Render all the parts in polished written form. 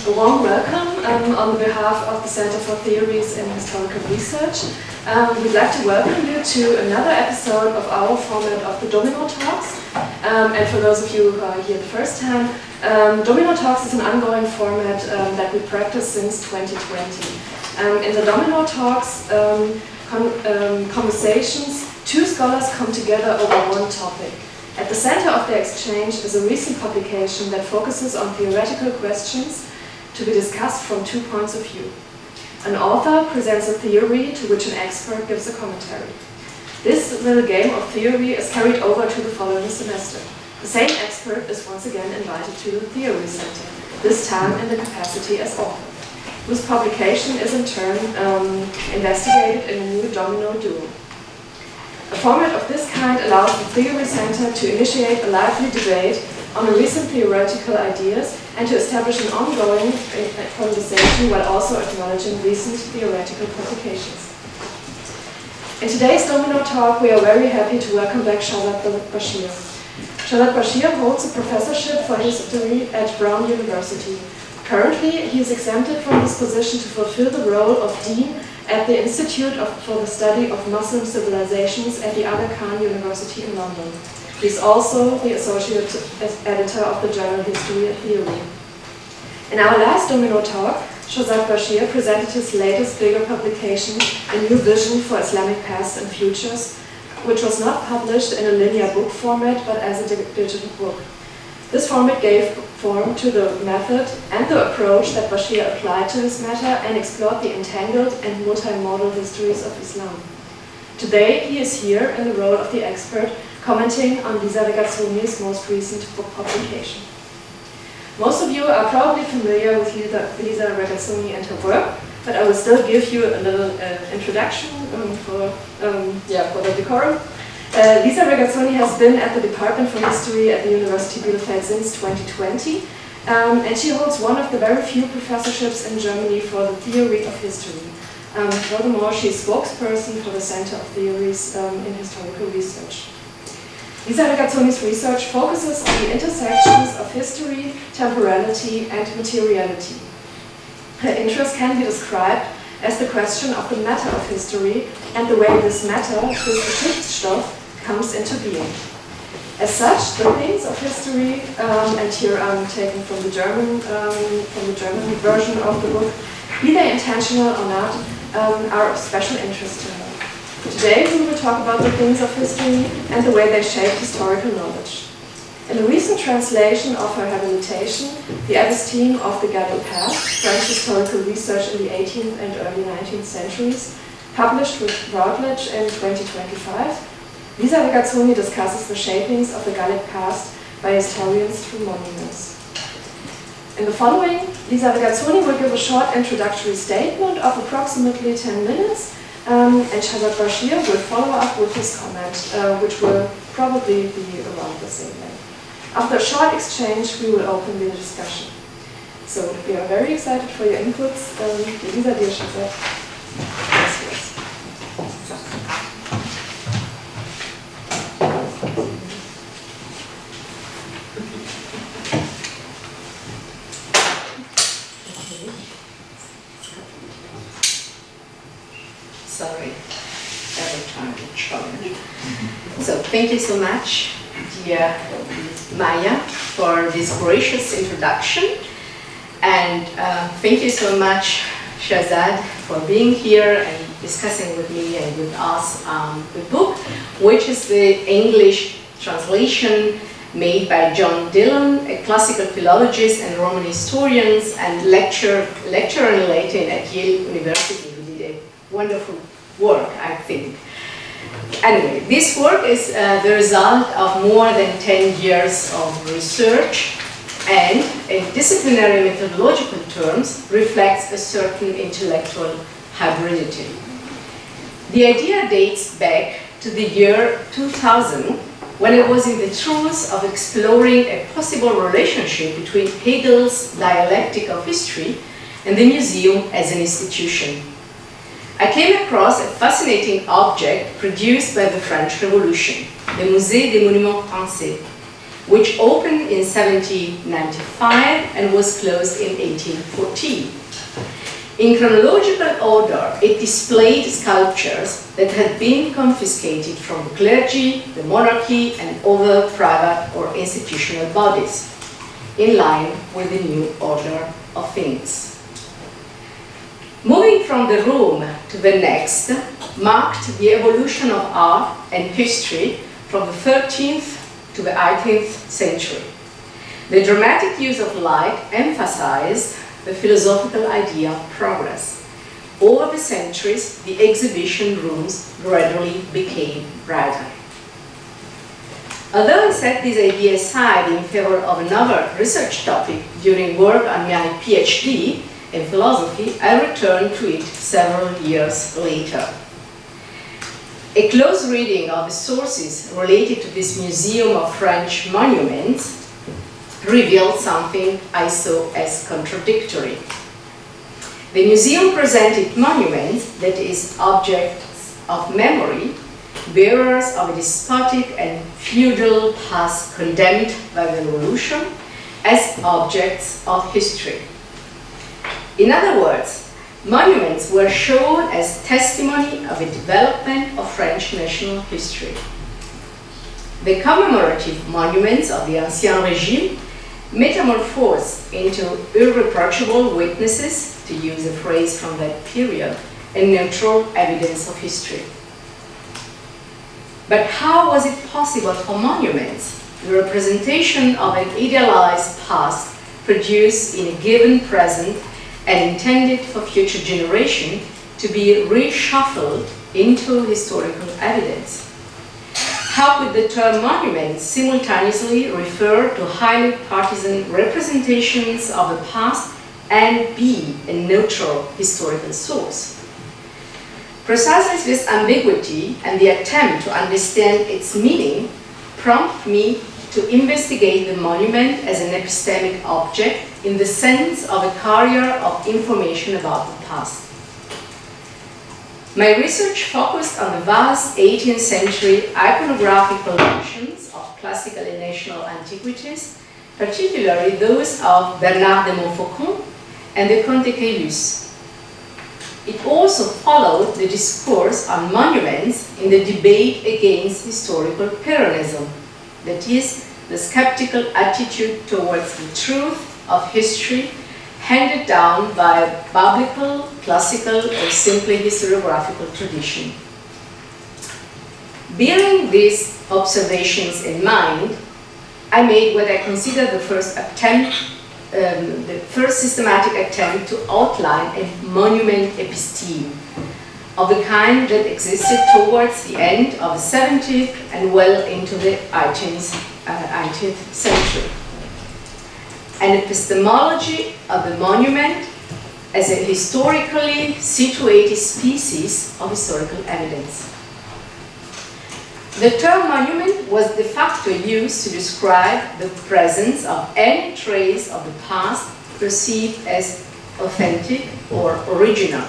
A warm welcome on behalf of the Center for Theories in Historical Research. We'd like to welcome you to another episode of our format of the Domino Talks. And for those of you who are here the first time, Domino Talks is an ongoing format that we practice since 2020. In the Domino Talks conversations, two scholars come together over one topic. At the center of the exchange is a recent publication that focuses on theoretical questions to be discussed from 2 points of view. An author presents a theory to which an expert gives a commentary. This little game of theory is carried over to the following semester. The same expert is once again invited to the theory center, this time in the capacity as author, whose publication is in turn investigated in a new Domino duo. A format of this kind allows the Theory Center to initiate a lively debate on the recent theoretical ideas and to establish an ongoing conversation while also acknowledging recent theoretical publications. In today's Domino talk, we are very happy to welcome back Shahzad Bashir. Shahzad Bashir holds a professorship for history at Brown University. Currently, he is exempted from this position to fulfill the role of Dean at the Institute for the Study of Muslim Civilizations at the Aga Khan University in London. He is also the associate editor of the journal History and Theory. In our last Domino talk, Shahzad Bashir presented his latest bigger publication, A New Vision for Islamic Past and Futures, which was not published in a linear book format but as a digital book. This format gave form to the method and the approach that Bashir applied to his matter and explored the entangled and multimodal histories of Islam. Today, he is here in the role of the expert, commenting on Lisa Regazzoni's most recent book publication. Most of you are probably familiar with Lisa Regazzoni and her work, but I will still give you a little introduction for the decorum. Lisa Regazzoni has been at the Department for History at the University Bielefeld since 2020, and she holds one of the very few professorships in Germany for the theory of history. Furthermore, she is spokesperson for the Center of Theories in Historical Research. Lisa Regazzoni's research focuses on the intersections of history, temporality, and materiality. Her interest can be described as the question of the matter of history and the way this matter, this Geschichtsstoff, comes into being. As such, the things of history, and here I'm taking from the German version of the book, be they intentional or not, are of special interest to her. Today we will talk about the things of history and the way they shape historical knowledge. In a recent translation of her habilitation, the Episteme of the Gallic Past, French historical research in the 18th and early 19th centuries, published with Routledge in 2025, Lisa Regazzoni discusses the shapings of the Gallic Past by historians through monuments. In the following, Lisa Regazzoni will give a short introductory statement of approximately 10 minutes, and Shahzad Bashir will follow up with his comment, which will probably be around the same length. After a short exchange, we will open the discussion. So we are very excited for your inputs. Lisa, dear Shahzad. Yes. Sorry, every time a challenge. So thank you so much, dear Maya, for this gracious introduction, and thank you so much, Shahzad, for being here and discussing with me and with us the book, which is the English translation made by John Dillon, a classical philologist and Roman historian and lecturer in Latin at Yale University, who did a wonderful work, I think. Anyway, this work is the result of more than 10 years of research and, in disciplinary methodological terms, reflects a certain intellectual hybridity. The idea dates back to the year 2000, when it was in the throes of exploring a possible relationship between Hegel's dialectic of history and the museum as an institution. I came across a fascinating object produced by the French Revolution, the Musée des Monuments Français, which opened in 1795 and was closed in 1814. In chronological order, it displayed sculptures that had been confiscated from the clergy, the monarchy, and other private or institutional bodies, in line with the new order of things. Moving from the room to the next marked the evolution of art and history from the 13th to the 18th century. The dramatic use of light emphasized the philosophical idea of progress. Over the centuries, the exhibition rooms gradually became brighter. Although I set this idea aside in favor of another research topic during work on my PhD in philosophy, I returned to it several years later. A close reading of the sources related to this museum of French monuments revealed something I saw as contradictory. The museum presented monuments, that is, objects of memory, bearers of a despotic and feudal past condemned by the revolution, as objects of history. In other words, monuments were shown as testimony of a development of French national history. The commemorative monuments of the Ancien Régime metamorphosed into irreproachable witnesses, to use a phrase from that period, and neutral evidence of history. But how was it possible for monuments, the representation of an idealized past produced in a given present and intended for future generations, to be reshuffled into historical evidence? How could the term monument simultaneously refer to highly partisan representations of the past and be a neutral historical source? Precisely this ambiguity and the attempt to understand its meaning prompt me to investigate the monument as an epistemic object in the sense of a carrier of information about the past. My research focused on the vast 18th century iconographic collections of classical and national antiquities, particularly those of Bernard de Montfaucon and the Comte Caylus. It also followed the discourse on monuments in the debate against historical Pyrrhonism, that is, the skeptical attitude towards the truth of history handed down by biblical, classical, or simply historiographical tradition. Bearing these observations in mind, I made what I consider the first systematic attempt to outline a monument episteme of the kind that existed towards the end of the 17th and well into the 18th century. An epistemology of the monument as a historically situated species of historical evidence. The term monument was de facto used to describe the presence of any trace of the past perceived as authentic or original.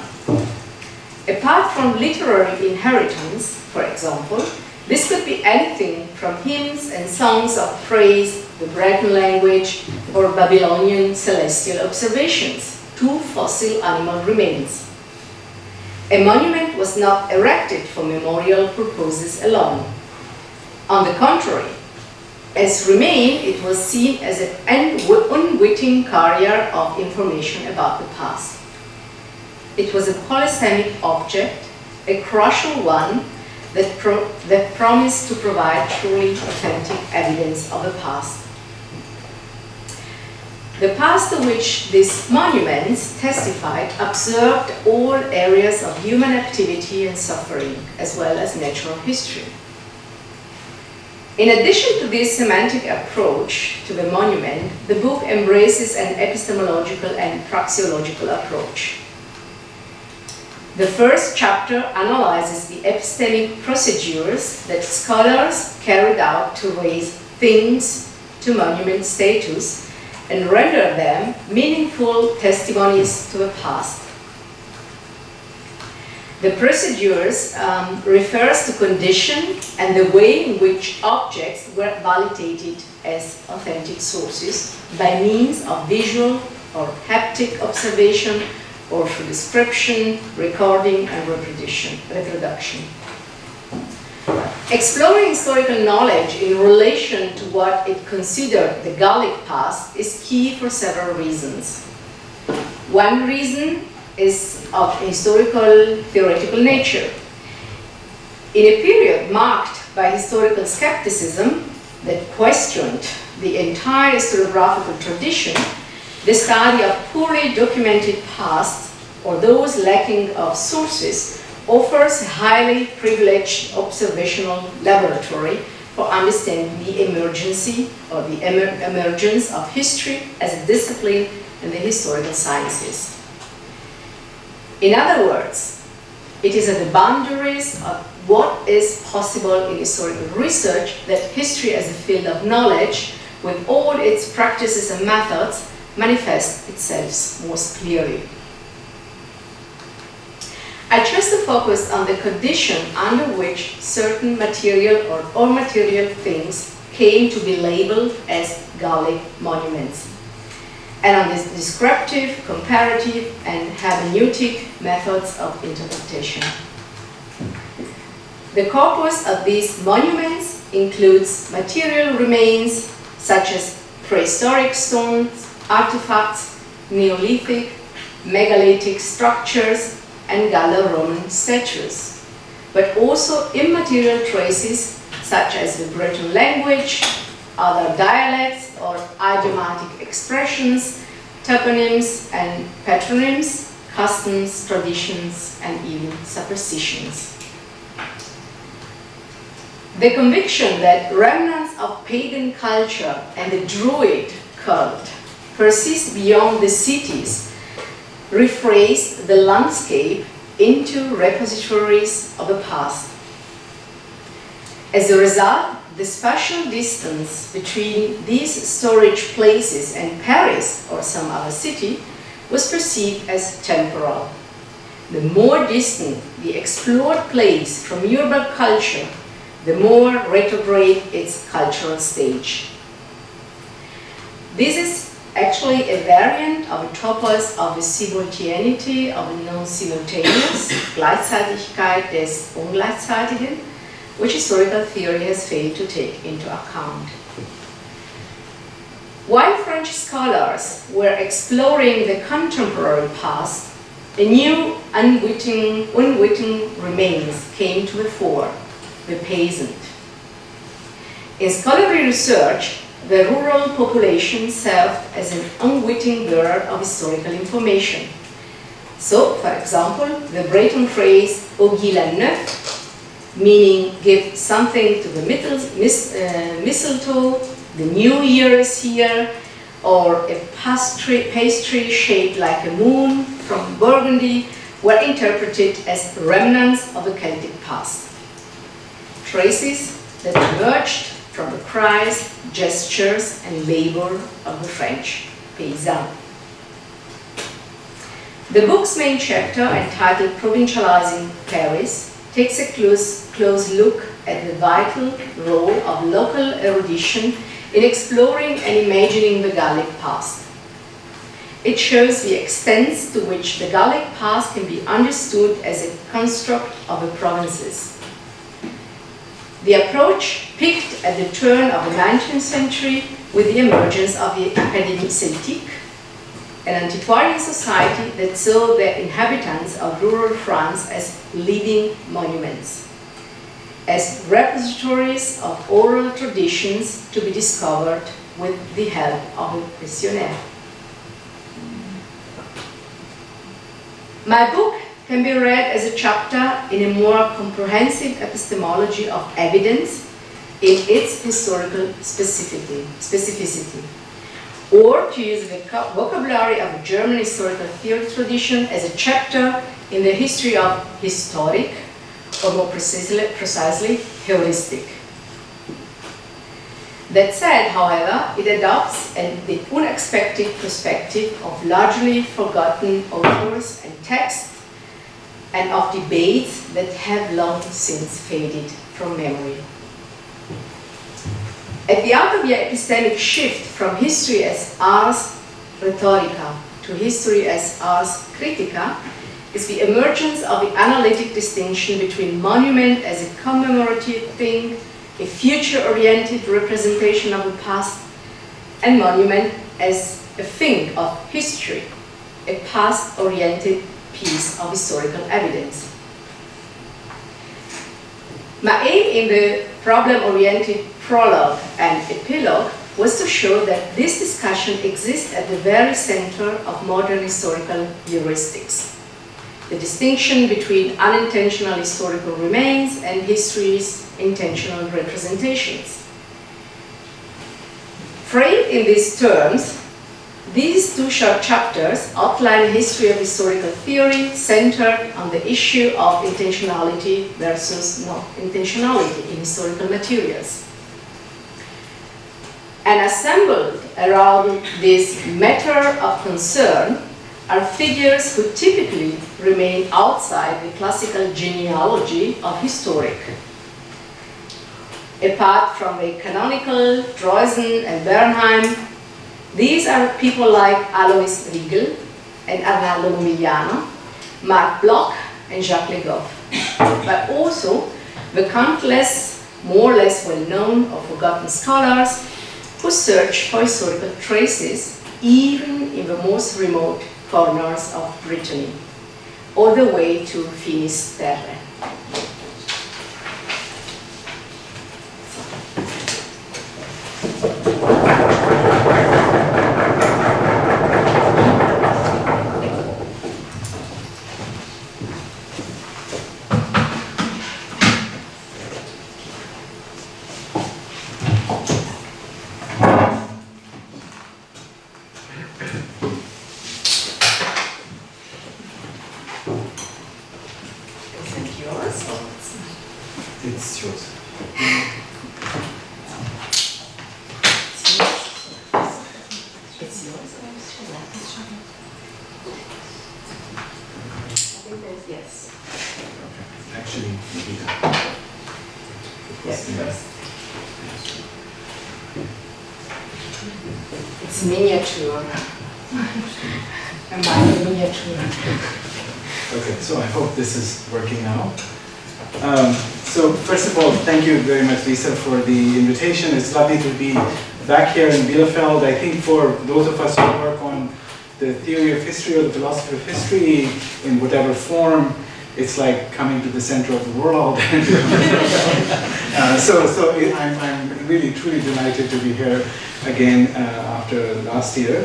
Apart from literary inheritance, for example, this could be anything from hymns and songs of praise, the Breton language, or Babylonian celestial observations, to fossil animal remains. A monument was not erected for memorial purposes alone. On the contrary, as remain, it was seen as an unwitting carrier of information about the past. It was a polysemic object, a crucial one, that promised to provide truly authentic evidence of the past. The past to which these monuments testified observed all areas of human activity and suffering, as well as natural history. In addition to this semantic approach to the monument, the book embraces an epistemological and praxeological approach. The first chapter analyzes the epistemic procedures that scholars carried out to raise things to monument status and render them meaningful testimonies to the past. The procedures refers to condition and the way in which objects were validated as authentic sources by means of visual or haptic observation or through description, recording, and reproduction. Exploring historical knowledge in relation to what it considered the Gallic past is key for several reasons. One reason is of historical theoretical nature. In a period marked by historical skepticism that questioned the entire historiographical tradition, the study of poorly documented past or those lacking of sources offers a highly privileged observational laboratory for understanding the emergency or the emergence of history as a discipline in the historical sciences. In other words, it is at the boundaries of what is possible in historical research that history as a field of knowledge, with all its practices and methods, manifests itself most clearly. I chose to focus on the condition under which certain material or material things came to be labeled as Gallic monuments, and on these descriptive, comparative, and hermeneutic methods of interpretation. The corpus of these monuments includes material remains such as prehistoric stones, artifacts, Neolithic, megalithic structures, and Gallo-Roman statues, but also immaterial traces such as the Breton language, other dialects or idiomatic expressions, toponyms and patronyms, customs, traditions, and even superstitions. The conviction that remnants of pagan culture and the Druid cult persist beyond the cities rephrased the landscape into repositories of the past. As a result, the spatial distance between these storage places and Paris or some other city was perceived as temporal. The more distant the explored place from urban culture, the more retrograde its cultural stage. This is actually a variant of a topos of the simultaneity of a non-simultaneous, Gleichzeitigkeit des Ungleichzeitigen, which historical theory has failed to take into account. While French scholars were exploring the contemporary past, a new unwitting remains came to the fore, the peasant. In scholarly research, the rural population served as an unwitting bearer of historical information. So, for example, the Breton phrase "Auguille la neuf," meaning give something to the mistletoe, the new year is here, or a pastry shaped like a moon from Burgundy, were interpreted as remnants of the Celtic past. Traces that emerged from the cries, gestures, and labor of the French paysan. The book's main chapter, entitled Provincializing Paris, takes a close look at the vital role of local erudition in exploring and imagining the Gallic past. It shows the extent to which the Gallic past can be understood as a construct of the provinces. The approach picked at the turn of the 19th century with the emergence of the Académie Celtique, an antiquarian society that saw the inhabitants of rural France as living monuments, as repositories of oral traditions to be discovered with the help of a questionnaire. My book can be read as a chapter in a more comprehensive epistemology of evidence in its historical specificity, or to use the vocabulary of a German historical theory tradition as a chapter in the history of historic, or more precisely heuristic. That said, however, it adopts the unexpected perspective of largely forgotten authors and texts and of debates that have long since faded from memory. At the out of the epistemic shift from history as ars rhetorica to history as ars critica is the emergence of the analytic distinction between monument as a commemorative thing, a future-oriented representation of the past, and monument as a thing of history, a past-oriented piece of historical evidence. My aim in the problem-oriented prologue and epilogue was to show that this discussion exists at the very center of modern historical heuristics. The distinction between unintentional historical remains and history's intentional representations. Framed in these terms, these two short chapters outline a history of historical theory centered on the issue of intentionality versus not intentionality in historical materials. And assembled around this matter of concern are figures who typically remain outside the classical genealogy of historic. Apart from the canonical Droysen and Bernheim, these are people like Alois Riegel and Arnaldo Momigliano, Marc Bloch and Jacques Le Goff, but also the countless, more or less well-known or forgotten scholars who search for historical traces even in the most remote corners of Brittany, all the way to Finisterre. It's yours. It's yours. I think there's yes. Actually, maybe Yes. It's miniature. A minor miniature. Okay, so I hope this is working now. So first of all, thank you very much, Lisa, for the invitation. It's lovely to be back here in Bielefeld. I think for those of us who work on the theory of history or the philosophy of history in whatever form, it's like coming to the center of the world. I'm really, truly delighted to be here again after last year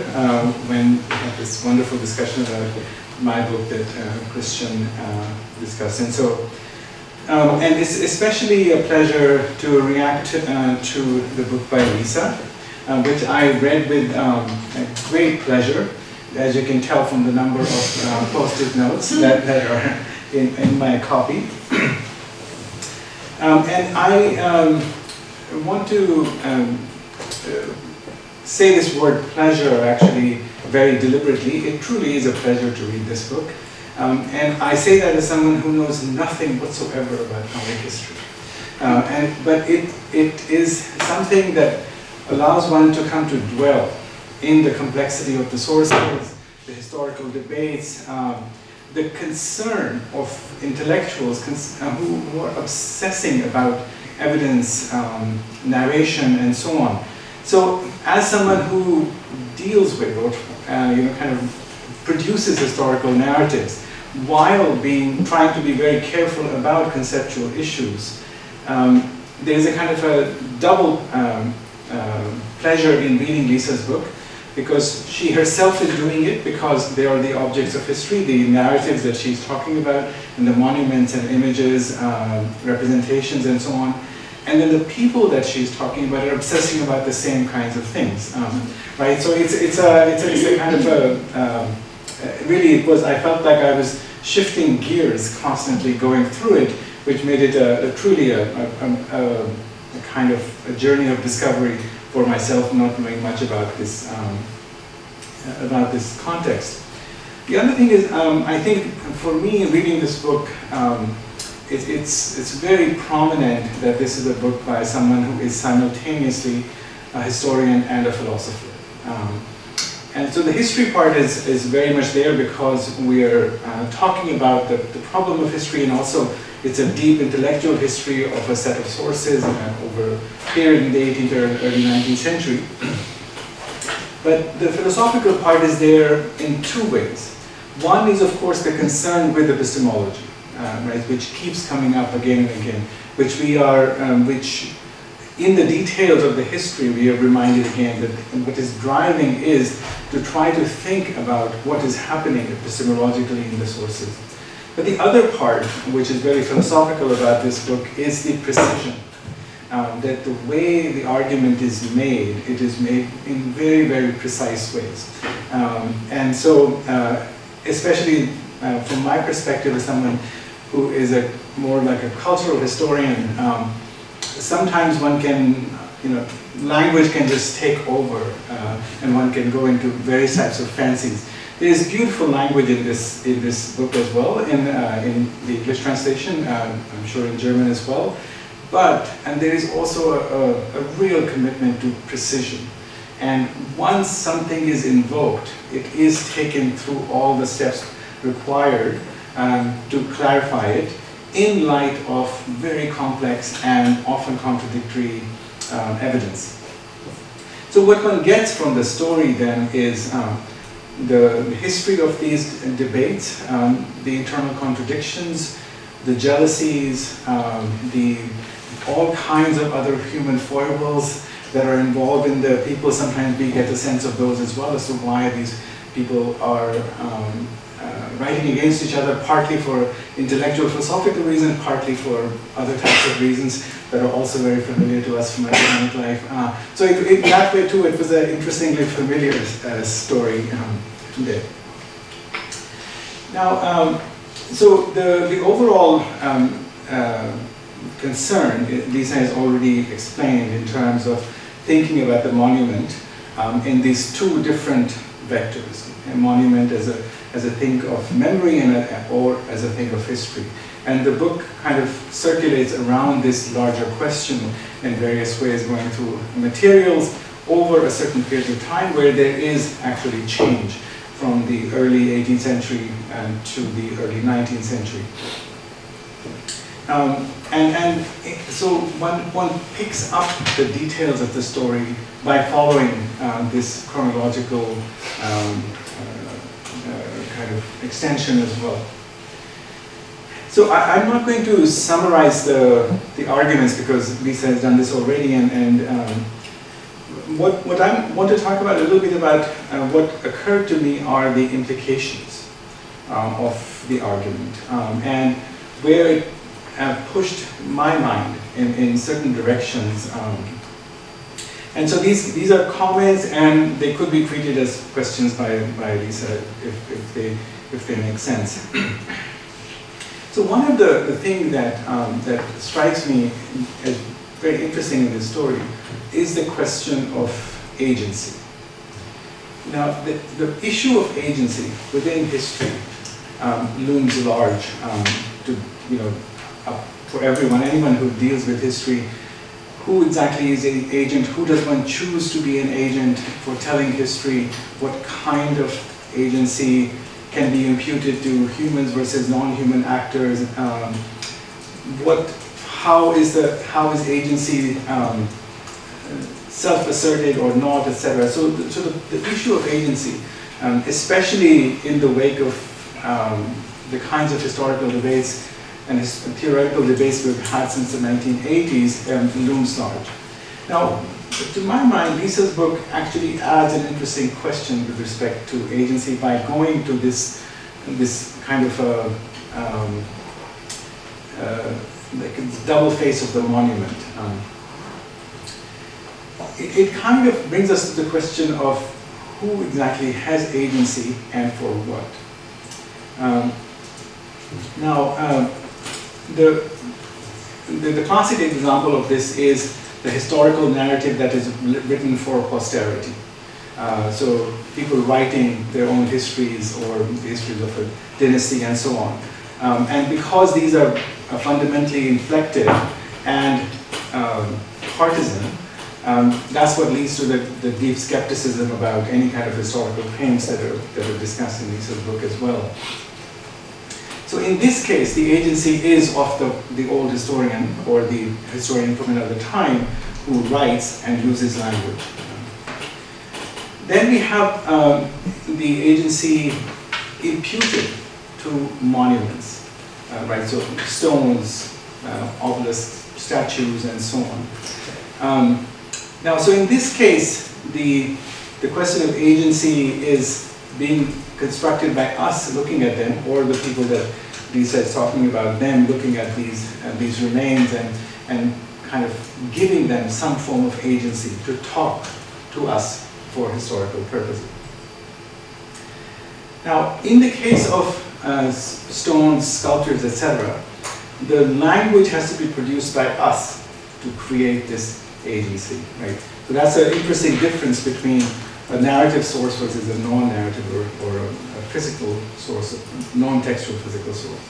when we had this wonderful discussion about my book that Christian discussed. And so, and it's especially a pleasure to react to the book by Lisa, which I read with great pleasure, as you can tell from the number of post-it notes that are in my copy. And I want to say this word pleasure actually very deliberately. It truly is a pleasure to read this book. And I say that as someone who knows nothing whatsoever about Gallic history. But it is something that allows one to come to dwell in the complexity of the sources, the historical debates, the concern of intellectuals who are obsessing about evidence, narration, and so on. So as someone who deals with or kind of produces historical narratives while trying to be very careful about conceptual issues, there's a kind of a double pleasure in reading Lisa's book, because she herself is doing it, because they are the objects of history, the narratives that she's talking about, and the monuments and images, representations, and so on. And then the people that she's talking about are obsessing about the same kinds of things, right? So it's a kind of a really, I felt like I was shifting gears constantly going through it, which made it truly a kind of a journey of discovery for myself, not knowing much about this context. The other thing is, I think for me, reading this book, it's very prominent that this is a book by someone who is simultaneously a historian and a philosopher. And so the history part is very much there because we are talking about the problem of history, and also it's a deep intellectual history of a set of sources over a period in the 18th or early 19th century. But the philosophical part is there in two ways. One is, of course, the concern with epistemology, right, which keeps coming up again and again, which in the details of the history, we are reminded again that what is driving is to try to think about what is happening epistemologically in the sources. But the other part, which is very philosophical about this book, is the precision. That the way the argument is made, it is made in very, very precise ways. And so, especially from my perspective as someone who is more like a cultural historian, sometimes one can, language can just take over, and one can go into various types of fancies. There is beautiful language in this book as well, in the English translation, I'm sure in German as well. And there is also a real commitment to precision. And once something is invoked, it is taken through all the steps required to clarify it, in light of very complex and often contradictory evidence. So what one gets from the story then is the history of these debates, the internal contradictions, the jealousies, all kinds of other human foibles that are involved in the people. Sometimes we get a sense of those as well, as to why these people are writing against each other, partly for intellectual philosophical reasons, partly for other types of reasons that are also very familiar to us from academic life. So in that way too, it was an interestingly familiar story today. Now, so the overall concern, Lisa has already explained in terms of thinking about the monument in these two different vectors. A monument as a thing of memory or as a thing of history. And the book kind of circulates around this larger question in various ways, going through materials over a certain period of time where there is actually change from the early 18th century to the early 19th century. So one picks up the details of the story by following this chronological kind of extension as well. So I'm not going to summarize the arguments because Lisa has done this already, and what I want to talk about a little bit about what occurred to me are the implications of the argument and where it pushed my mind in certain directions. And so these are comments, and they could be treated as questions by Lisa if they make sense. So one of the things that strikes me as very interesting in this story is the question of agency. Now, the issue of agency within history looms large for everyone, anyone who deals with history. Who exactly is an agent? Who does one choose to be an agent for telling history? What kind of agency can be imputed to humans versus non-human actors? How is agency self-asserted or not, etc. So the issue of agency, especially in the wake of the kinds of historical debates and theoretical debates we've had since the 1980s, looms large. Now, to my mind, Lisa's book actually adds an interesting question with respect to agency by going to this kind of like a double face of the monument. It kind of brings us to the question of who exactly has agency and for what. The classic example of this is the historical narrative that is written for posterity. So people writing their own histories or the histories of a dynasty and so on. And because these are fundamentally inflected and partisan, that's what leads to the deep skepticism about any kind of historical claims that are discussed in Lisa's book as well. So in this case, the agency is of the old historian or the historian from another time who writes and uses language. Then we have the agency imputed to monuments, right? So stones, obelisks, statues, and so on. Now, so in this case, the question of agency is being constructed by us looking at them, or the people that Lisa is talking about, them looking at these remains and kind of giving them some form of agency to talk to us for historical purposes. Now, in the case of stones, sculptures, etc., the language has to be produced by us to create this agency, right? So that's an interesting difference between a narrative source versus a non-narrative or a physical source, a non-textual physical source.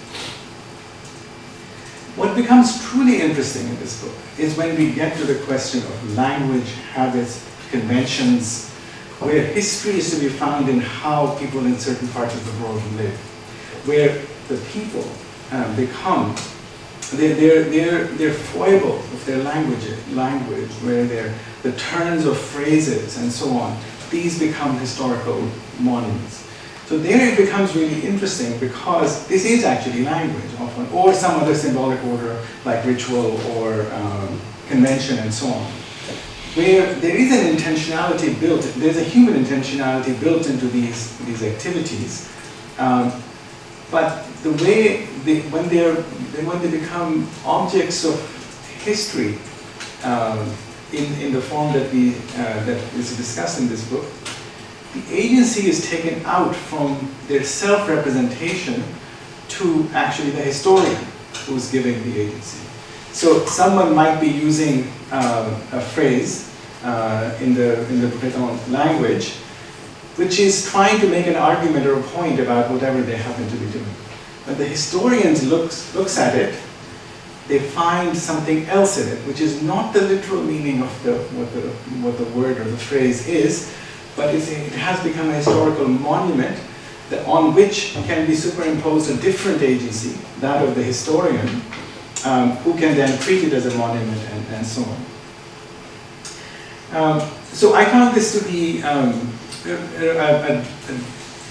What becomes truly interesting in this book is when we get to the question of language, habits, conventions, where history is to be found in how people in certain parts of the world live, where the people become their foible of their language, where the turns of phrases and so on, these become historical monuments. So there it becomes really interesting because this is actually language often, or some other symbolic order like ritual or convention and so on, where there is an intentionality built, there's a human intentionality built into these activities, but the way when they become objects of history in the form that is discussed in this book, the agency is taken out from their self-representation to actually the historian who's giving the agency. So someone might be using a phrase in the Breton language, which is trying to make an argument or a point about whatever they happen to be doing. When the historian looks at it, they find something else in it, which is not the literal meaning of what the word or the phrase is, but it has become a historical monument on which can be superimposed a different agency, that of the historian, who can then treat it as a monument and so on. So I found this to be a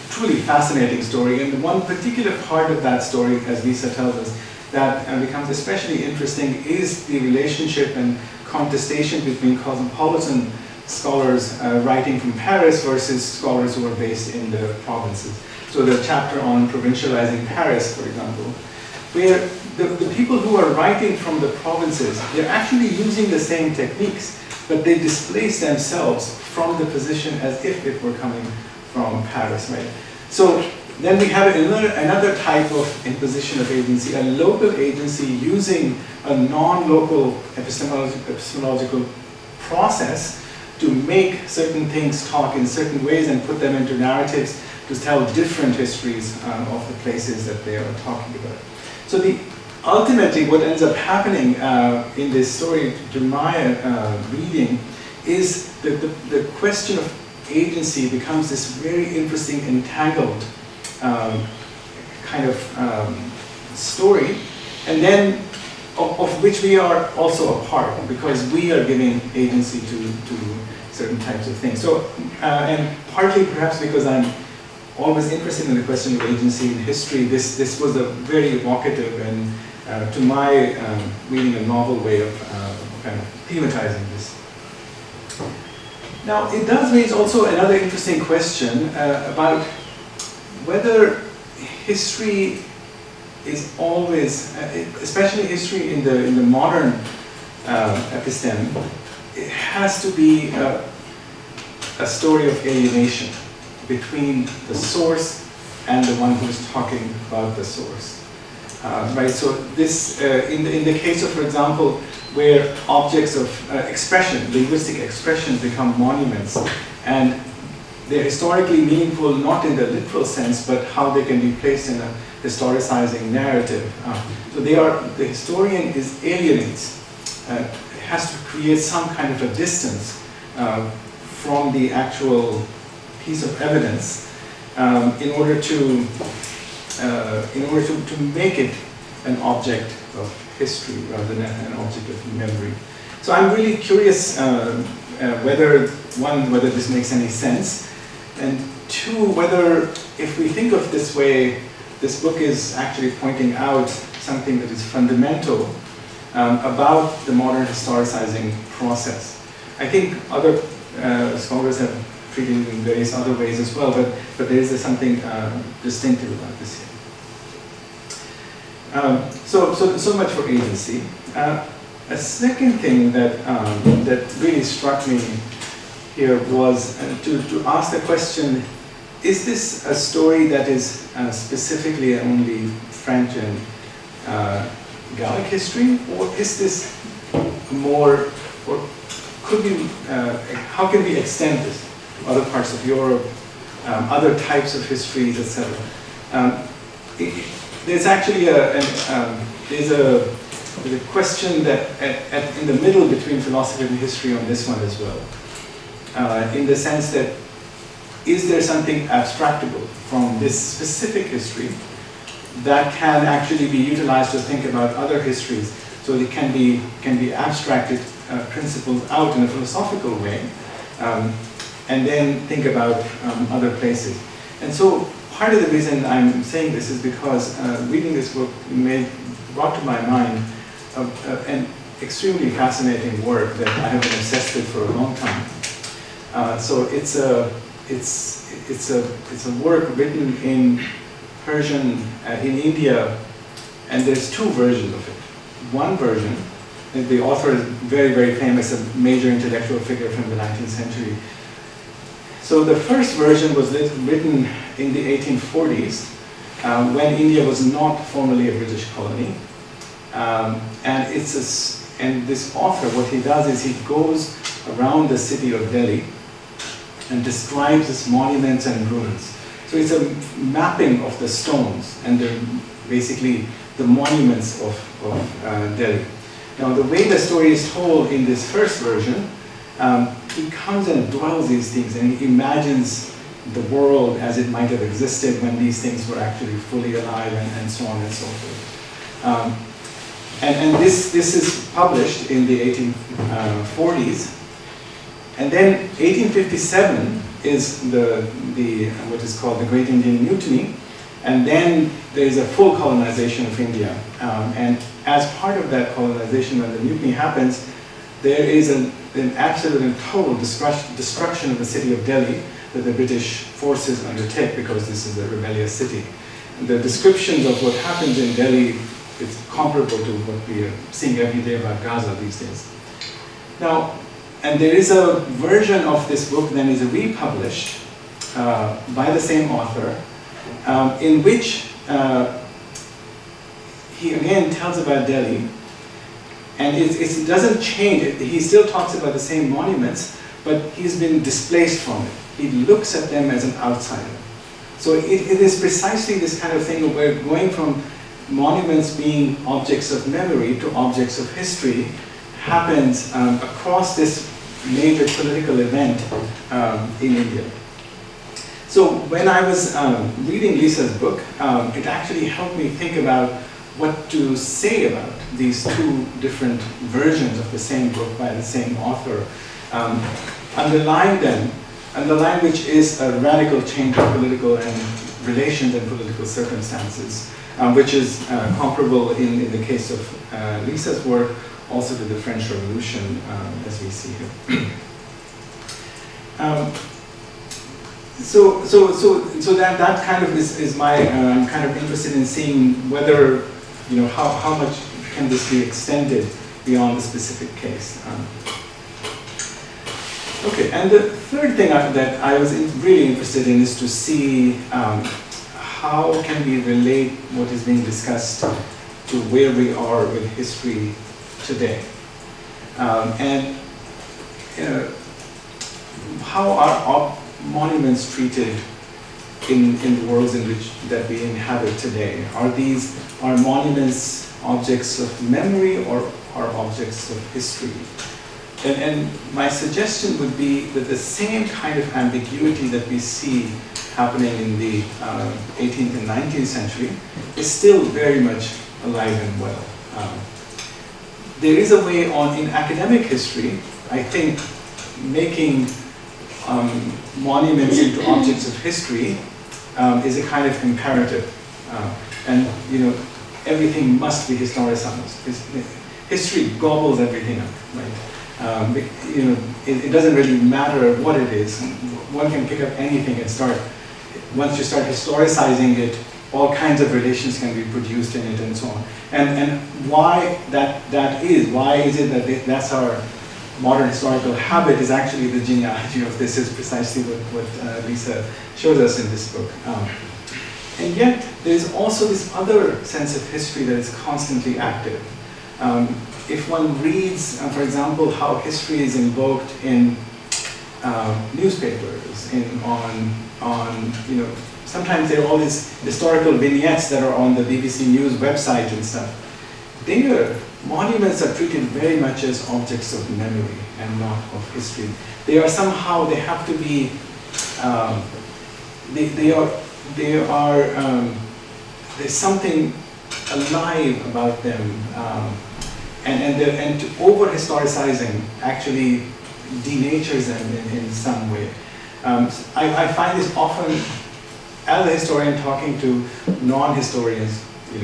truly fascinating story, and one particular part of that story, as Lisa tells us, that becomes especially interesting is the relationship and contestation between cosmopolitan scholars writing from Paris versus scholars who are based in the provinces. So the chapter on provincializing Paris, for example, where the people who are writing from the provinces, they're actually using the same techniques, but they displace themselves from the position as if it were coming from Paris, right? So then we have another type of imposition of agency, a local agency using a non-local epistemological process to make certain things talk in certain ways and put them into narratives to tell different histories of the places that they are talking about. So ultimately what ends up happening in this story, to my reading, is the question of agency becomes this very interesting, entangled kind of story, and then of which we are also a part, because we are giving agency to certain types of things. So, and partly perhaps because I'm always interested in the question of agency in history, this was a very evocative and, to my reading, a novel way of kind of thematizing this. Now, it does raise also another interesting question about whether history is always, especially history in the modern episteme, it has to be a story of alienation between the source and the one who is talking about the source. Right. So this, in the case of, for example, where objects of expression, linguistic expression, become monuments, and they're historically meaningful not in the literal sense, but how they can be placed in a historicizing narrative. So the historian alienates, has to create some kind of a distance from the actual piece of evidence in order to make it an object of history rather than an object of memory. So I'm really curious whether this makes any sense, and two, whether if we think of this way, this book is actually pointing out something that is fundamental about the modern historicizing process. I think other scholars have treated it in various other ways as well, but there is something distinctive about this here. So much for agency. A second thing that really struck me here was to ask the question: is this a story that is specifically only French and Gallic history, or is this more, or could we? How can we extend this to other parts of Europe, other types of histories, etc.? There's actually there's a question that in the middle between philosophy and history on this one as well, in the sense that is there something abstractable from this specific history that can actually be utilized to think about other histories, so it can be abstracted principles out in a philosophical way, and then think about other places. And so part of the reason I'm saying this is because reading this book brought to my mind an extremely fascinating work that I have been obsessed with for a long time. So it's a work written in Persian in India, and there's two versions of it. One version, the author is very, very famous, a major intellectual figure from the 19th century. So the first version was written in the 1840s, when India was not formally a British colony. And this author, what he does is he goes around the city of Delhi and describes its monuments and ruins. So it's a mapping of the stones and basically the monuments of Delhi. Now the way the story is told in this first version, he comes and dwells these things and he imagines the world as it might have existed when these things were actually fully alive, and so on and so forth. And this is published in the 1840s. And then 1857 is what is called the Great Indian Mutiny, and then there is a full colonization of India. And as part of that colonization, when the mutiny happens, there is an absolute and total destruction of the city of Delhi that the British forces undertake, because this is a rebellious city. And the descriptions of what happens in Delhi is comparable to what we are seeing every day about Gaza these days. Now, and there is a version of this book that is republished by the same author, in which he again tells about Delhi, and it doesn't change. He still talks about the same monuments, but he's been displaced from it. He looks at them as an outsider. So it is precisely this kind of thing where going from monuments being objects of memory to objects of history happens across this major political event in India. So when I was reading Lisa's book, it actually helped me think about what to say about these two different versions of the same book by the same author. Underlying which is a radical change of political and relations and political circumstances, which is comparable in the case of Lisa's work also to the French Revolution, as we see here. So that kind of is my, I'm kind of interested in seeing whether, how much can this be extended beyond the specific case. Okay, and the third thing that I was really interested in is to see how can we relate what is being discussed to where we are with history today. monuments treated in the worlds in which that we inhabit today? Are monuments objects of memory or are objects of history? And my suggestion would be that the same kind of ambiguity that we see happening in the 18th and 19th century is still very much alive and well. There is a way in academic history, I think, making monuments into objects of history is a kind of imperative. And everything must be historicized. History gobbles everything up, right? It doesn't really matter what it is. One can pick up anything and once you start historicizing it, all kinds of relations can be produced in it and so on. And why that is, why is it that that's our modern historical habit is actually the genealogy of this is precisely what Lisa shows us in this book. And yet, there's also this other sense of history that is constantly active. If one reads, for example, how history is invoked in newspapers, sometimes there are all these historical vignettes that are on the BBC News website and stuff. Monuments are treated very much as objects of memory and not of history. They are somehow, they have to be, there's something alive about them, and over-historicizing actually denatures them in some way. I find this often, as a historian talking to non-historians,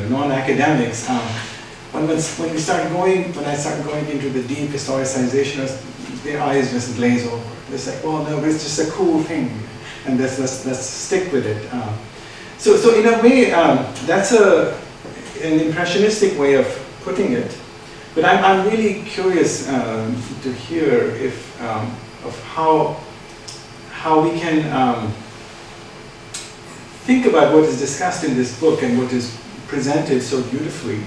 non-academics, when I start going into the deep historicization, their eyes just glaze over. It's like, well, no, it's just a cool thing, and let's stick with it. So in a way, that's an impressionistic way of putting it. But I'm really curious to hear of how we can think about what is discussed in this book and what is presented so beautifully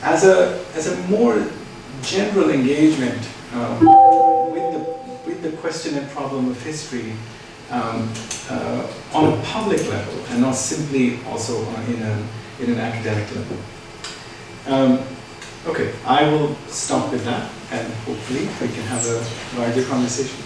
as a more general engagement with the question and problem of history on a public level and not simply also in an academic level. Okay, I will stop with that and hopefully we can have a larger conversation.